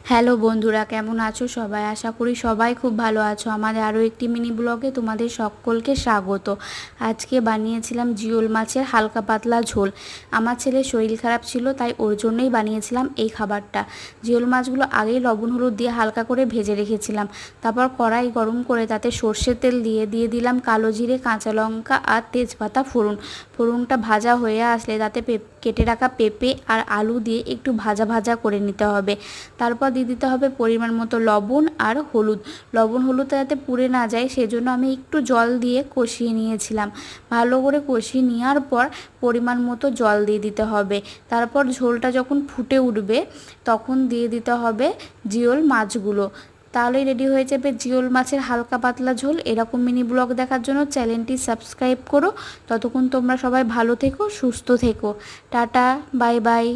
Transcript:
Hello বন্ধুরা, কেমন আছো সবাই? আশা করি সবাই খুব ভালো আছো। আমাদের আরও একটি মিনি ব্লগে তোমাদের সকলকে স্বাগত। আজকে বানিয়েছিলাম জিওল মাছের হালকা পাতলা ঝোল। আমার ছেলের শরীর খারাপ ছিল, তাই ওর জন্যই বানিয়েছিলাম এই খাবারটা। জিওল মাছগুলো আগেই লবণ হলুদ দিয়ে হালকা করে ভেজে রেখেছিলাম। তারপর কড়াই গরম করে তাতে সর্ষের তেল দিয়ে দিলাম কালো জিরে, কাঁচা লঙ্কা আর তেজপাতা ফোড়ন। ফোড়নটা ভাজা হয়ে আসলে তাতে কেটে রাখা পেঁপে আর আলু দিয়ে একটু ভাজা ভাজা করে নিতে হবে। তারপর দিয়ে দিতে হবে পরিমাণ মতো লবণ আর হলুদ। লবণ হলুদটা যাতে পুড়ে না যায় সেজন্য আমি একটু জল দিয়ে কষিয়ে নিয়েছিলাম। ভালো করে কষিয়ে নেওয়ার পর পরিমাণ মতো জল দিয়ে দিতে হবে। তারপর ঝোলটা যখন ফুটে উঠবে তখন দিয়ে দিতে হবে জিওল মাছগুলো। তাহলেই রেডি হয়ে যাবে জিওল মাছের হালকা পাতলা ঝোল। এরকম মিনি ব্লগ দেখার জন্য চ্যানেলটি সাবস্ক্রাইব করো। ততক্ষণ তোমরা সবাই ভালো থেকো, সুস্থ থেকো। Tata, bye bye.